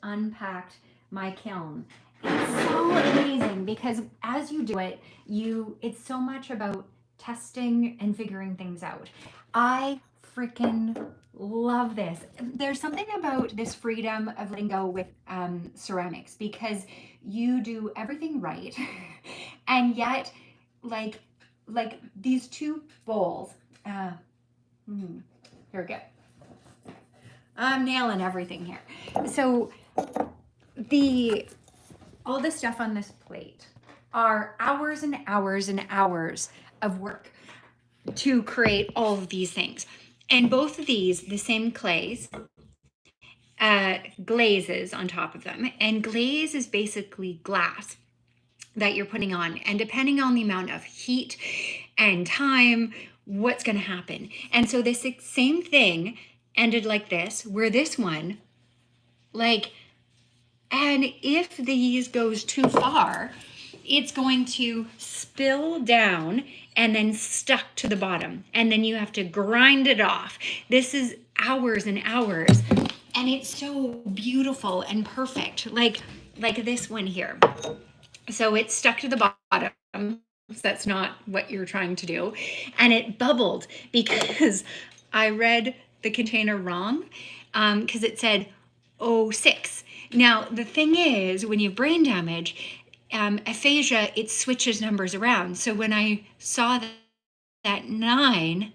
unpacked my kiln. It's so amazing because as you do it, it's so much about testing and figuring things out. I freaking love this. There's something about this freedom of letting go with ceramics because you do everything right, and yet, like, these two bowls. Uh, Here we go. I'm nailing everything here. So the all the stuff on this plate are hours and hours and hours of work to create all of these things. And both of these, the same clays, glazes on top of them. And glaze is basically glass that you're putting on. And depending on the amount of heat and time, what's going to happen. And so this same thing ended like this, where this one, like, and if these goes too far, it's going to spill down and then stuck to the bottom. And then you have to grind it off. This is hours and hours. And it's so beautiful and perfect. Like this one here. So it's stuck to the bottom. That's not what you're trying to do. And it bubbled because I read the container wrong because it said 06. Now, the thing is, when you have brain damage, aphasia, it switches numbers around. So when I saw that 9,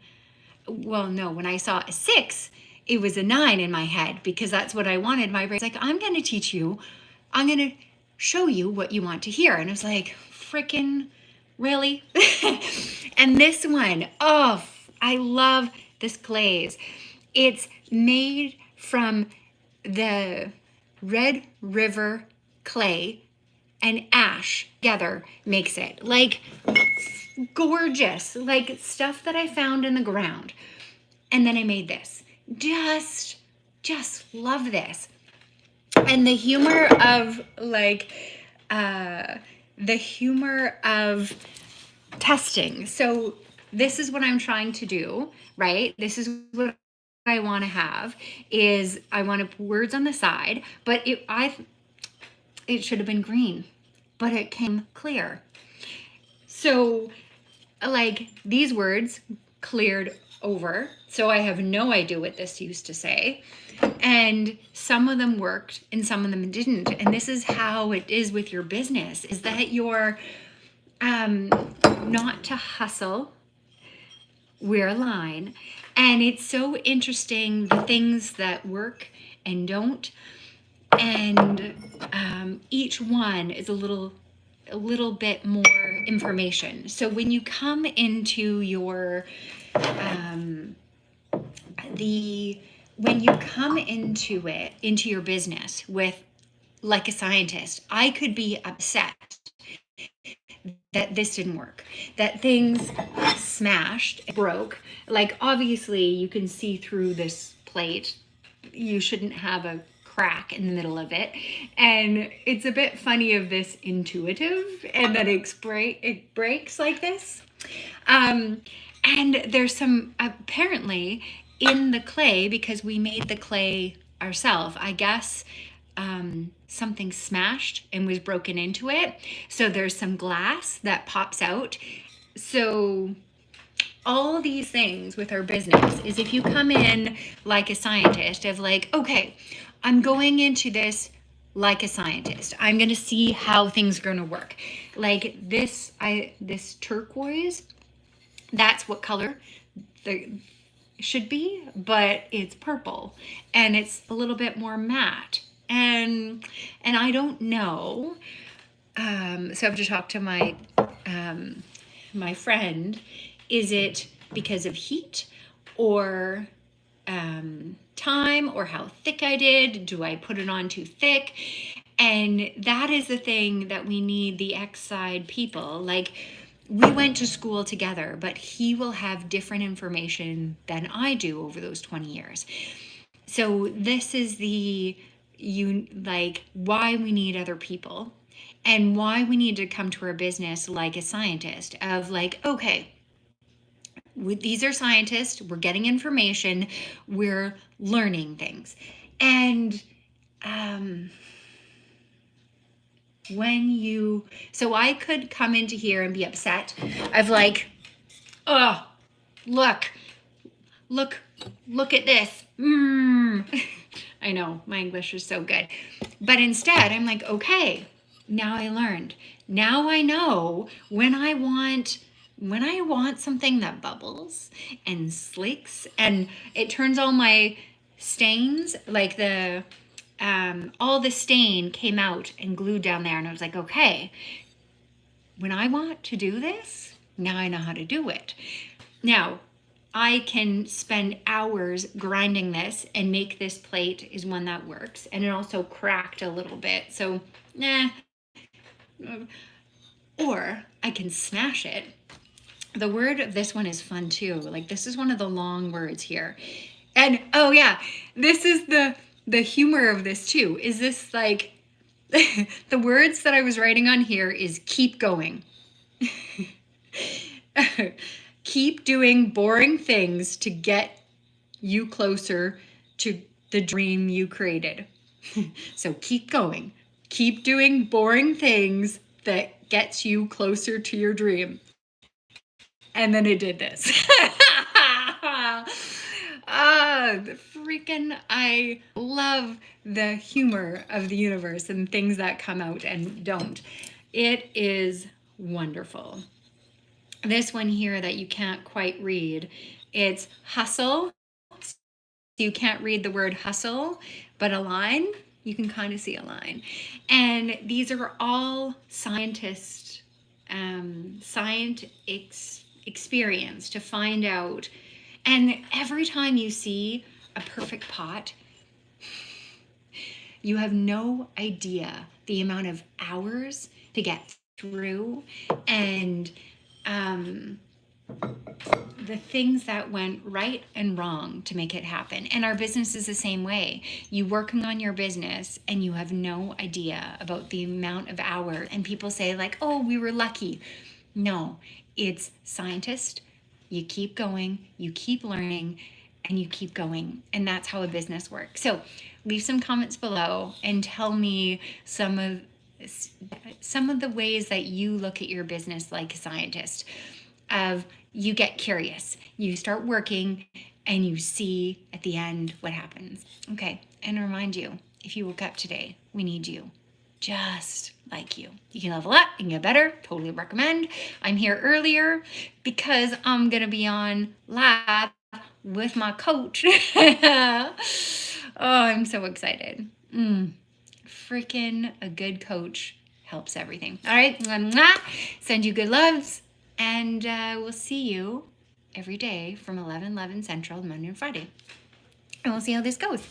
well, no, when I saw a 6, it was a 9 in my head because that's what I wanted. My brain's like, I'm going to teach you. I'm going to show you what you want to hear. And I was like, freaking really? And this one, oh, I love this glaze. It's made from the Red River clay and ash together makes it. Like, gorgeous. Like, stuff that I found in the ground. And then I made this. Just love this. And the humor of, like, the humor of testing. So this is what I'm trying to do, right? This is what I want to have is I want to put words on the side, but it should have been green, but it came clear. So like these words cleared over. So I have no idea what this used to say. And some of them worked and some of them didn't. And this is how it is with your business, is that you're not to hustle. We're a line. And it's so interesting, the things that work and don't. And each one is a little bit more information. So when you come into your when you come into your business with like a scientist, I could be upset that this didn't work, that things smashed, broke. Like obviously you can see through this plate. You shouldn't have a crack in the middle of it. And it's a bit funny of this intuitive and that it breaks like this. And there's some apparently in the clay, because we made the clay ourselves, I guess something smashed and was broken into it. So there's some glass that pops out. So all these things with our business is if you come in like a scientist of like, okay, I'm going into this like a scientist. I'm going to see how things are going to work. Like this turquoise, that's what color the should be, but it's purple and it's a little bit more matte. And I don't know. So I have to talk to my my friend. Is it because of heat or time or how thick I did? Do I put it on too thick? And that is the thing that we need the X-side people. Like we went to school together, but he will have different information than I do over those 20 years. So this is why we need other people and why we need to come to our business like a scientist of like, okay, these are scientists, we're getting information, we're learning things. And so I could come into here and be upset of like, oh, look at this. I know my English is so good. But instead I'm like, okay, now I learned. Now I know when I want something that bubbles and slicks and it turns all my stains, like all the stain came out and glued down there. And I was like, okay, when I want to do this, now I know how to do it. Now, I can spend hours grinding this and make this plate is one that works. And it also cracked a little bit. So, or I can smash it. The word of this one is fun too. Like this is one of the long words here. And oh yeah, this is the humor of this too. Is this like the words that I was writing on here is keep going. Keep doing boring things to get you closer to the dream you created. So keep going. Keep doing boring things that gets you closer to your dream. And then it did this. I love the humor of the universe and things that come out and don't. It is wonderful. This one here that you can't quite read, it's hustle. You can't read the word hustle, but a line, you can kind of see a line. And these are all science experience to find out. And every time you see a perfect pot, you have no idea the amount of hours to get through and the things that went right and wrong to make it happen. And our business is the same way. You working on your business and you have no idea about the amount of hours. And people say like, oh, we were lucky. No, it's scientist. You keep going, you keep learning, and you keep going. And that's how a business works. So leave some comments below and tell me some of the ways that you look at your business like a scientist. Of you get curious, you start working, and you see at the end what happens. Okay, and remind you, if you woke up today, we need you. Just like you. You can level up and get better. Totally recommend. I'm here earlier because I'm going to be on live with my coach. Oh, I'm so excited. Freaking a good coach helps everything. All right. Send you good loves. And we'll see you every day from 11 Central, Monday and Friday. And we'll see how this goes.